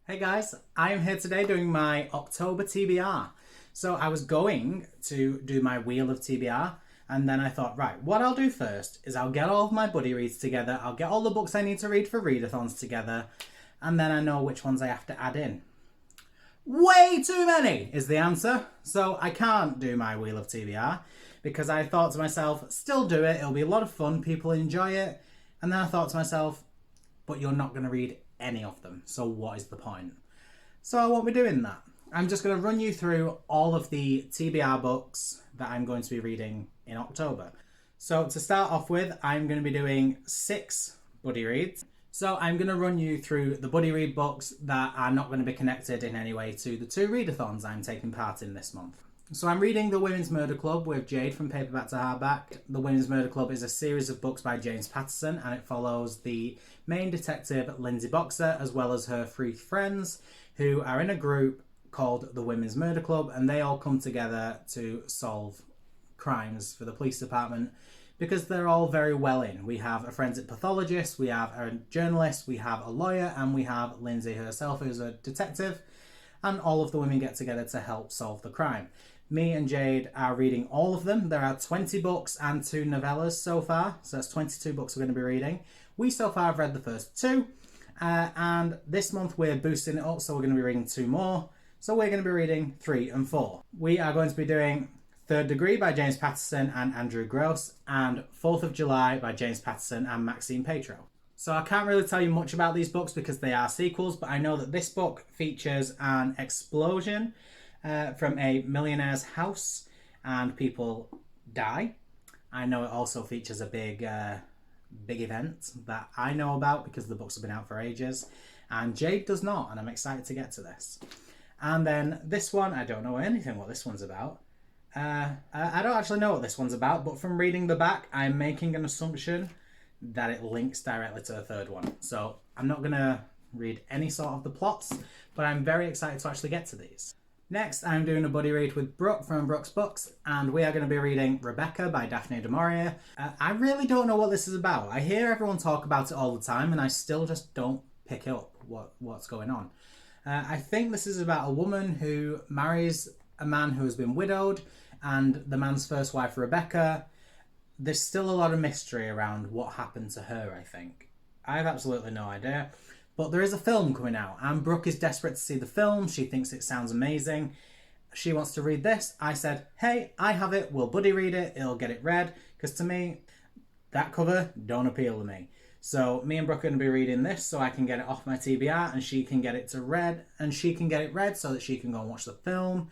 Hey guys, I am here today doing my October TBR. So I was going to do my wheel of TBR and then I thought, right, what I'll do first is I'll get all of my buddy reads together, I'll get all the books I need to read for readathons together, and then I know which ones I have to add in. Way too many is the answer. So I can't do my wheel of TBR because I thought to myself, still do it, it'll be a lot of fun, people enjoy it. And then I thought to myself, but you're not going to read any of them, so what is the point? So I won't be doing that. I'm just going to run you through all of the TBR books that I'm going to be reading in October. So to start off with, I'm going to be doing 6 buddy reads. So I'm going to run you through the buddy read books that are not going to be connected in any way to the 2 readathons I'm taking part in this month. So I'm reading The Women's Murder Club with Jade from Paperback to Hardback. The Women's Murder Club is a series of books by James Patterson and it follows the main detective Lindsay Boxer as well as her 3 friends who are in a group called the Women's Murder Club, and they all come together to solve crimes for the police department because they're all very well in. We have a forensic pathologist, we have a journalist, we have a lawyer, and we have Lindsay herself who's a detective, and all of the women get together to help solve the crime. Me and Jade are reading all of them. There are 20 books and 2 novellas so far, so that's 22 books we're going to be reading. We so far have read the first 2, and this month we're boosting it up, so we're going to be reading 2 more. So we're going to be reading 3 and 4. We are going to be doing Third Degree by James Patterson and Andrew Gross, and 4th of July by James Patterson and Maxine Petro. So I can't really tell you much about these books because they are sequels, but I know that this book features an explosion from a millionaire's house and people die. I know it also features a big event that I know about because the books have been out for ages, and Jade does not, and I'm excited to get to this. And then this one, I don't know anything what this one's about. I don't actually know what this one's about, but from reading the back, I'm making an assumption that it links directly to the third one. So I'm not going to read any sort of the plots, but I'm very excited to actually get to these. Next, I'm doing a buddy read with Brooke from Brooke's Books, and we are going to be reading Rebecca by Daphne du Maurier. I really don't know what this is about. I hear everyone talk about it all the time, and I still just don't pick up what's going on. I think this is about a woman who marries a man who has been widowed, and the man's first wife, Rebecca. There's still a lot of mystery around what happened to her, I think. I have absolutely no idea. But there is a film coming out, and Brooke is desperate to see the film. She thinks it sounds amazing. She wants to read this. I said, hey, I have it. We'll buddy read it. It'll get it read. Because to me, that cover don't appeal to me. So me and Brooke are going to be reading this so I can get it off my TBR and she can get it to read. And she can get it read so that she can go and watch the film.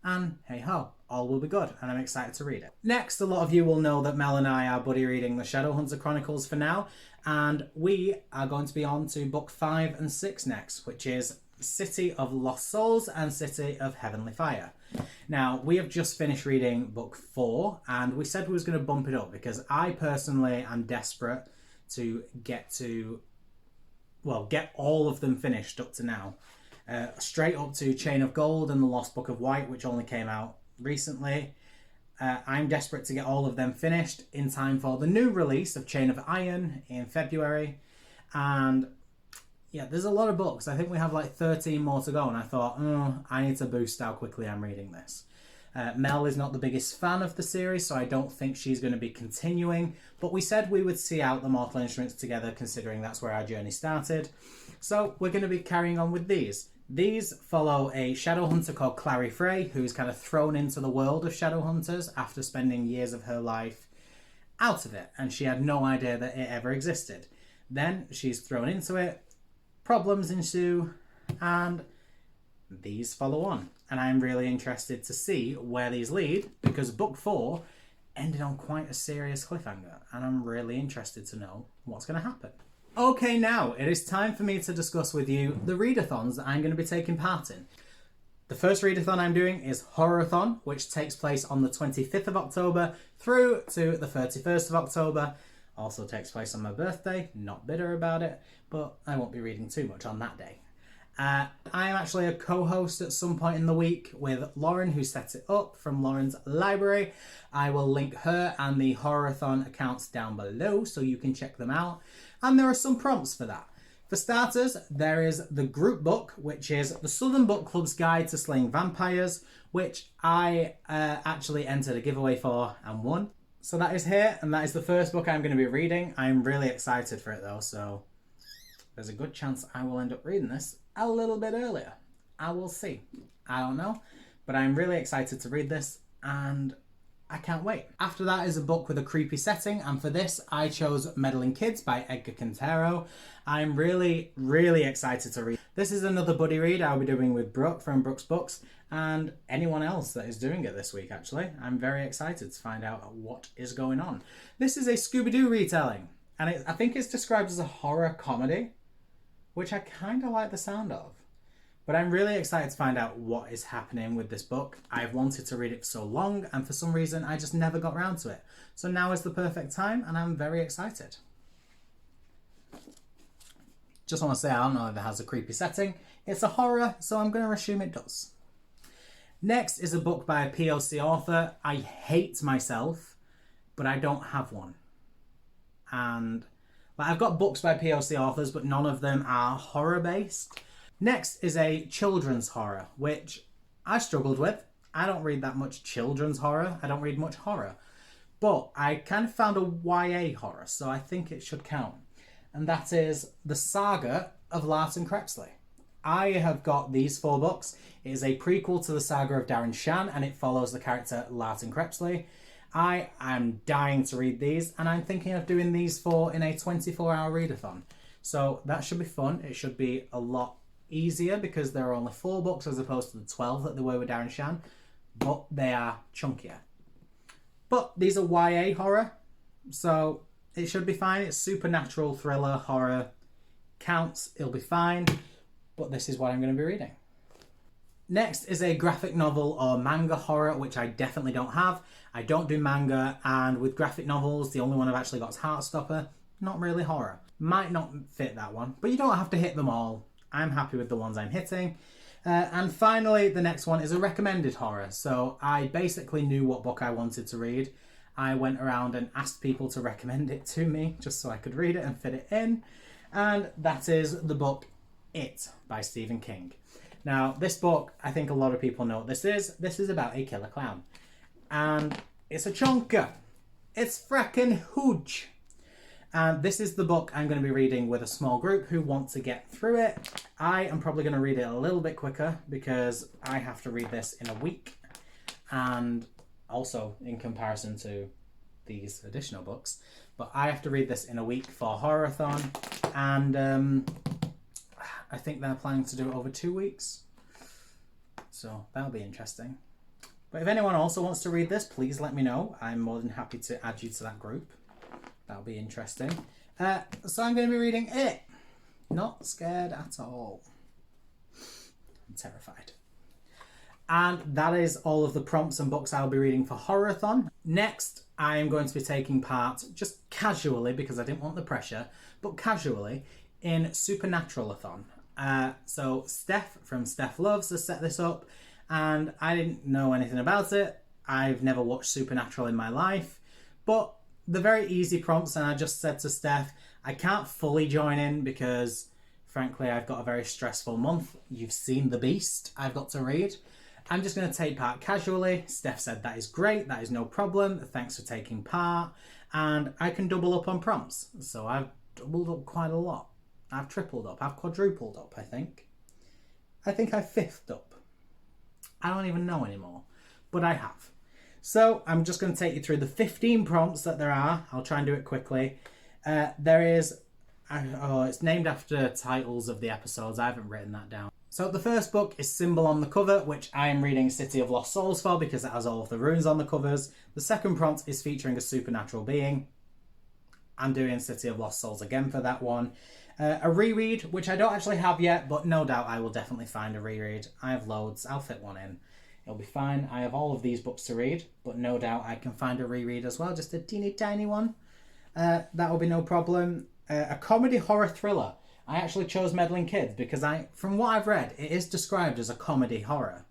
And hey ho, all will be good, and I'm excited to read it. Next, a lot of you will know that Mel and I are buddy reading the Shadowhunter Chronicles for now, and we are going to be on to book 5 and 6 next, which is City of Lost Souls and City of Heavenly Fire. Now, we have just finished reading book 4, and we said we was going to bump it up because I personally am desperate to get all of them finished up to now. Straight up to Chain of Gold and The Lost Book of White, which only came out recently. I'm desperate to get all of them finished in time for the new release of Chain of Iron in February. And yeah, there's a lot of books. I think we have like 13 more to go, and I thought, I need to boost how quickly I'm reading this. Mel is not the biggest fan of the series, so I don't think she's going to be continuing, but we said we would see out the Mortal Instruments together, considering that's where our journey started. So we're going to be carrying on with these. These follow a Shadowhunter called Clary Frey, who is kind of thrown into the world of Shadowhunters after spending years of her life out of it, and she had no idea that it ever existed. Then she's thrown into it, problems ensue, and these follow on. And I'm really interested to see where these lead, because book 4 ended on quite a serious cliffhanger, and I'm really interested to know what's going to happen. Okay, now it is time for me to discuss with you the readathons that I'm going to be taking part in. The first readathon I'm doing is Horrorathon, which takes place on the 25th of October through to the 31st of October. Also takes place on my birthday, not bitter about it, but I won't be reading too much on that day. I am actually a co-host at some point in the week with Lauren, who sets it up from Lauren's Library. I will link her and the Horrorathon accounts down below so you can check them out. And there are some prompts for that. For starters, there is the group book, which is the Southern Book Club's Guide to Slaying Vampires, which I actually entered a giveaway for and won. So that is here, and that is the first book I'm going to be reading. I'm really excited for it though, so there's a good chance I will end up reading this a little bit earlier. I will see. I don't know, but I'm really excited to read this, and I can't wait. After that is a book with a creepy setting, and for this I chose Meddling Kids by Edgar Quintero. I'm really, really excited to read. This is another buddy read I'll be doing with Brooke from Brooke's Books, and anyone else that is doing it this week actually. I'm very excited to find out what is going on. This is a Scooby-Doo retelling, and I think it's described as a horror comedy, which I kind of like the sound of. But I'm really excited to find out what is happening with this book. I've wanted to read it for so long, and for some reason I just never got around to it. So now is the perfect time, and I'm very excited. Just want to say, I don't know if it has a creepy setting. It's a horror, so I'm going to assume it does. Next is a book by a POC author. I hate myself, but I don't have one. And I've got books by POC authors, but none of them are horror-based. Next is a children's horror, which I struggled with. I don't read that much children's horror. I don't read much horror. But I kind of found a YA horror, so I think it should count. And that is The Saga of Larton Crepsley. I have got these 4 books. It is a prequel to the saga of Darren Shan, and it follows the character Larton Crepsley. I am dying to read these, and I'm thinking of doing these 4 in a 24-hour readathon. So that should be fun. It should be a lot easier because there are only 4 books as opposed to the 12 that there were with Darren Shan, but they are chunkier. But these are YA horror, so it should be fine. It's supernatural thriller horror. Counts, it'll be fine. But this is what I'm going to be reading. Next is a graphic novel or manga horror, which I definitely don't have. I don't do manga, and with graphic novels, the only one I've actually got is Heartstopper. Not really horror. Might not fit that one, but you don't have to hit them all. I'm happy with the ones I'm hitting. And finally, the next one is a recommended horror. So I basically knew what book I wanted to read. I went around and asked people to recommend it to me just so I could read it and fit it in. And that is the book It by Stephen King. Now, this book, I think a lot of people know what this is. This is about a killer clown. And it's a chunker. It's frackin' huge. And this is the book I'm going to be reading with a small group who want to get through it. I am probably going to read it a little bit quicker because I have to read this in a week. And also in comparison to these additional books. But I have to read this in a week for Horrorathon. And I think they're planning to do it over 2 weeks. So that'll be interesting. But if anyone also wants to read this, please let me know. I'm more than happy to add you to that group. That'll be interesting. So I'm going to be reading It. Not scared at all. I'm terrified. And that is all of the prompts and books I'll be reading for Horrorathon. Next, I am going to be taking part, just casually, because I didn't want the pressure, but casually, in Supernaturalathon. So Steph from Steph Loves has set this up, and I didn't know anything about it. I've never watched Supernatural in my life, but they're very easy prompts, and I just said to Steph, I can't fully join in because, frankly, I've got a very stressful month. You've seen The Beast I've got to read. I'm just going to take part casually. Steph said that is great, that is no problem. Thanks for taking part. And I can double up on prompts. So I've doubled up quite a lot. I've tripled up, I've quadrupled up, I think. I think I've fifth up. I don't even know anymore, but I have. So I'm just going to take you through the 15 prompts that there are. I'll try and do it quickly. There is, it's named after titles of the episodes. I haven't written that down. So the first book is Symbol on the cover, which I am reading City of Lost Souls for because it has all of the runes on the covers. The second prompt is featuring a supernatural being. I'm doing City of Lost Souls again for that one. A reread, which I don't actually have yet, but no doubt I will definitely find a reread. I have loads. I'll fit one in. It'll be fine. I have all of these books to read, but no doubt I can find a reread as well. Just a teeny tiny one. That will be no problem. A comedy horror thriller. I actually chose Meddling Kids because from what I've read, it is described as a comedy horror.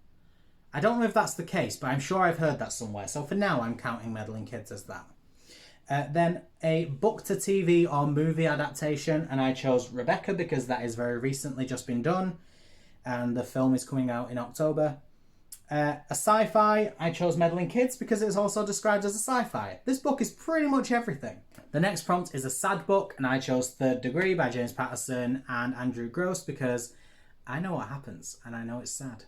I don't know if that's the case, but I'm sure I've heard that somewhere. So for now, I'm counting Meddling Kids as that. Then a book to TV or movie adaptation, and I chose Rebecca because that is very recently just been done, and the film is coming out in October. A sci-fi, I chose Meddling Kids because it's also described as a sci-fi. This book is pretty much everything. The next prompt is a sad book, and I chose Third Degree by James Patterson and Andrew Gross because I know what happens and I know it's sad.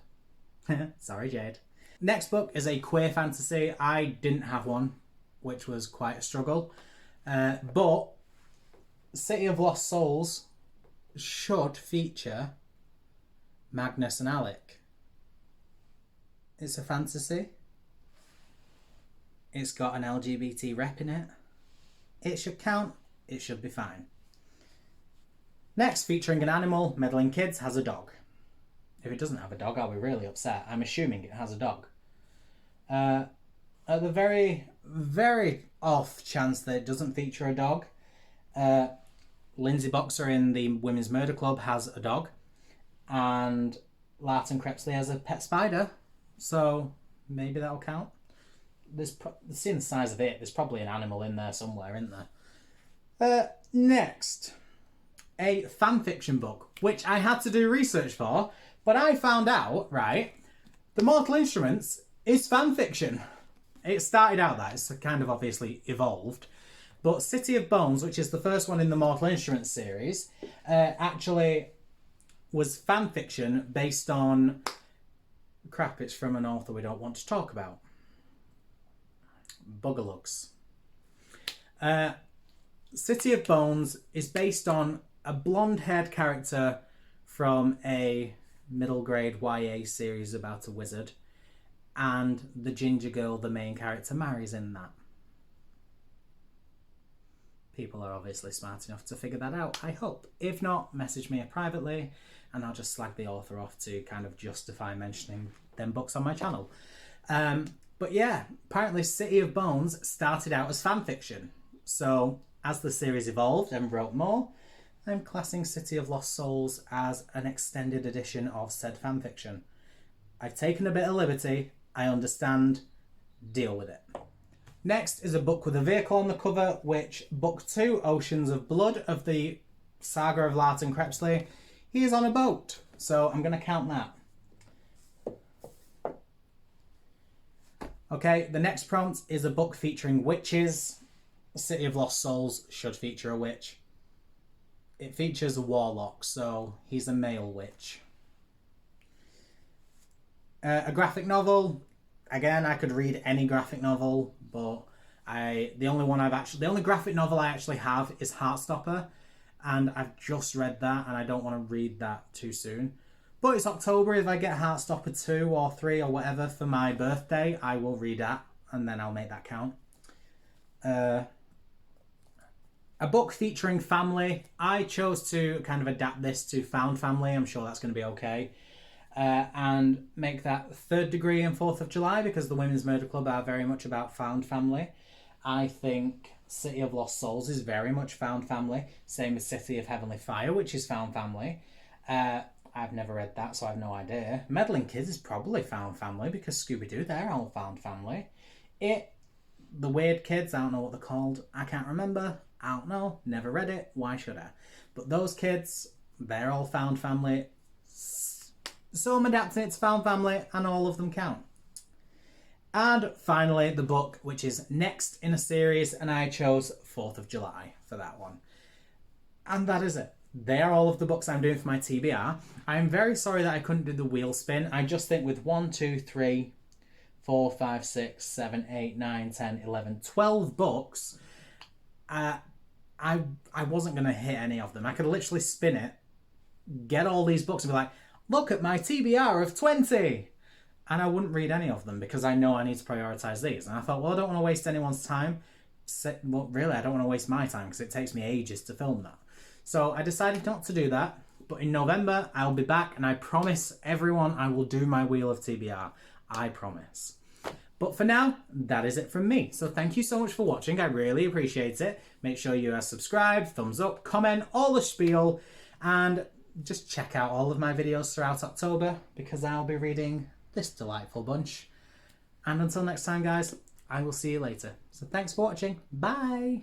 Sorry, Jade. Next book is a queer fantasy. I didn't have one, which was quite a struggle. But City of Lost Souls should feature Magnus and Alec. It's a fantasy. It's got an LGBT rep in it. It should count. It should be fine. Next, featuring an animal, Meddling Kids has a dog. If it doesn't have a dog, I'll be really upset. I'm assuming it has a dog. At the very, very off chance that it doesn't feature a dog, Lindsay Boxer in the Women's Murder Club has a dog, and Larton Crepsley has a pet spider, so maybe that'll count. Seeing the size of it, there's probably an animal in there somewhere, isn't there? Next, a fan fiction book, which I had to do research for, but I found out, right, The Mortal Instruments is fan fiction. It started out that, it's kind of obviously evolved, but City of Bones, which is the first one in the Mortal Instruments series, actually was fan fiction based on... Crap, it's from an author we don't want to talk about. Bugalugs. City of Bones is based on a blonde-haired character from a middle grade YA series about a wizard, and the ginger girl, the main character, marries in that. People are obviously smart enough to figure that out, I hope. If not, message me privately and I'll just slag the author off to kind of justify mentioning them books on my channel. But yeah, apparently City of Bones started out as fan fiction. So as the series evolved and wrote more, I'm classing City of Lost Souls as an extended edition of said fan fiction. I've taken a bit of liberty, I understand, deal with it. Next is a book with a vehicle on the cover, which book 2, Oceans of Blood, of the saga of Larton Crepsley, he is on a boat. So I'm going to count that. Okay, the next prompt is a book featuring witches. City of Lost Souls should feature a witch. It features a warlock, so he's a male witch. A graphic novel. Again, I could read any graphic novel, but the only graphic novel I actually have is Heartstopper, and I've just read that, and I don't want to read that too soon. But it's October. If I get Heartstopper 2 or 3 or whatever for my birthday, I will read that, and then I'll make that count. A book featuring family. I chose to kind of adapt this to Found Family. I'm sure that's going to be okay. And make that Third Degree and 4th of July, because the Women's Murder Club are very much about found family. I think City of Lost Souls is very much found family. Same as City of Heavenly Fire, which is found family. I've never read that, so I have no idea. Meddling Kids is probably found family, because Scooby-Doo, they're all found family. The Weird Kids, I don't know what they're called. I can't remember. I don't know. Never read it. Why should I? But those kids, they're all found family. So I'm adapting it to found family, and all of them count. And finally, the book, which is next in a series, and I chose 4th of July for that one. And that is it. They are all of the books I'm doing for my TBR. I'm very sorry that I couldn't do the wheel spin. I just think with 1, 2, 3, 4, 5, 6, 7, 8, 9, 10, 11, 12 books, I wasn't going to hit any of them. I could literally spin it, get all these books and be like, look at my TBR of 20. And I wouldn't read any of them because I know I need to prioritise these. And I thought, well, I don't want to waste anyone's time. Well, really, I don't want to waste my time because it takes me ages to film that. So I decided not to do that. But in November, I'll be back, and I promise everyone I will do my Wheel of TBR. I promise. But for now, that is it from me. So thank you so much for watching. I really appreciate it. Make sure you are subscribed, thumbs up, comment, all the spiel. And just check out all of my videos throughout October, because I'll be reading this delightful bunch. And until next time, guys, I will see you later. So thanks for watching. Bye.